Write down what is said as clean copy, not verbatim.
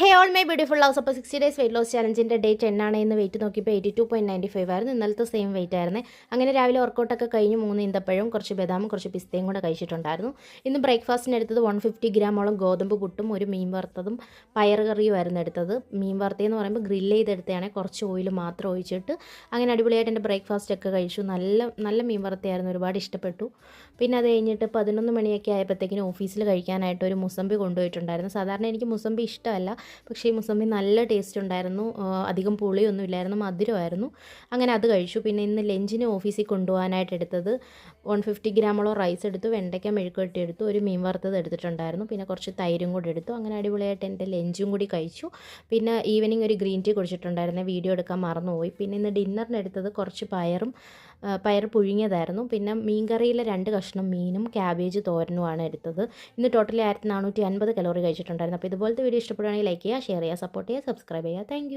Hey all my beautiful loves. അപ്പോൾ 60 days weight loss ചലഞ്ചിൻ്റെ day 10 ആണ്. ഇന്ന് വെയിറ്റ് നോക്കിയപ്പോൾ 82.95 ആയിരുന്നു. ഇന്നലത്തെ സെയിം വെയിറ്റ് ആയിരുന്നു. അങ്ങനെ രാവിലെ വർക്കൗട്ടൊക്കെ കഴിഞ്ഞ് 3 ഈന്തപ്പഴവും കുറച്ച് ബദാമും കുറച്ച് പിസ്തയും കൂടെ കഴിച്ചിട്ടുണ്ടായിരുന്നു. ഇന്ന് ബ്രേക്ക്ഫാസ്റ്റിന് എടുത്തത് 150 ഗ്രാമോളം ഗോതമ്പ് പുട്ടും ഒരു മീൻ വറുത്തതും പയർ കറിയുമായിരുന്നു എടുത്തത്. മീൻ വറുത്തതെന്ന് പറയുമ്പോൾ ഗ്രില്ല് ചെയ്തെടുത്തതാണ്. കുറച്ച് ഓയിൽ മാത്രം ഒഴിച്ചിട്ട് അങ്ങനെ അടിപൊളിയായിട്ട് എൻ്റെ ബ്രേക്ക്ഫാസ്റ്റ് ഒക്കെ കഴിച്ചു. നല്ല മീൻ വറുത്തയായിരുന്നു, ഒരുപാട് ഇഷ്ടപ്പെട്ടു. പിന്നെ അത് കഴിഞ്ഞിട്ട് 11 മണിയൊക്കെ ആയപ്പോഴത്തേക്കിനും ഓഫീസിൽ കഴിക്കാനായിട്ട് ഒരു മുസമ്പി കൊണ്ടുപോയിട്ടുണ്ടായിരുന്നു. സാധാരണ എനിക്ക് മുസമ്പി ഇഷ്ടമല്ല, പക്ഷേ ഈ മുസമ്പി നല്ല ടേസ്റ്റ് ഉണ്ടായിരുന്നു. അധികം പുളിയൊന്നും ഇല്ലായിരുന്നു, മധുരമായിരുന്നു. അങ്ങനെ അത് കഴിച്ചു. പിന്നെ ഇന്ന് ലഞ്ചിന് ഓഫീസിൽ കൊണ്ടുപോകാനായിട്ട് എടുത്തത് 150 ഗ്രാമോളം റൈസ് എടുത്തു, വെണ്ടയ്ക്ക മെഴുക്കുവരട്ടി എടുത്തു, ഒരു മീൻ വറുത്തത് എടുത്തിട്ടുണ്ടായിരുന്നു, പിന്നെ കുറച്ച് തൈരും കൂടി എടുത്തു. അങ്ങനെ അടിപൊളിയായിട്ട് എൻ്റെ ലഞ്ചും കൂടി കഴിച്ചു. പിന്നെ ഈവനിങ് ഒരു ഗ്രീൻ ടീ കുടിച്ചിട്ടുണ്ടായിരുന്നു, വീഡിയോ എടുക്കാൻ മറന്നുപോയി. പിന്നെ ഇന്ന് ഡിന്നറിന് എടുത്തത് കുറച്ച് പയർ പുഴുങ്ങിയതായിരുന്നു. പിന്നെ മീൻ കറിയിലെ 2 കഷ്ണം മീനും ക്യാബേജ് തോരനുമാണ് എടുത്തത്. ഇന്ന് ടോട്ടലി 1450 കലോറി കഴിച്ചിട്ടുണ്ടായിരുന്നു. അപ്പോൾ ഇതുപോലത്തെ വീഡിയോ ഇഷ്ടപ്പെടുകയാണെങ്കിൽ ലൈക്ക് ചെയ്യുക, ഷെയർ ചെയ്യുക, സപ്പോർട്ട് ചെയ്യുക, സബ്സ്ക്രൈബ് ചെയ്യുക. താങ്ക്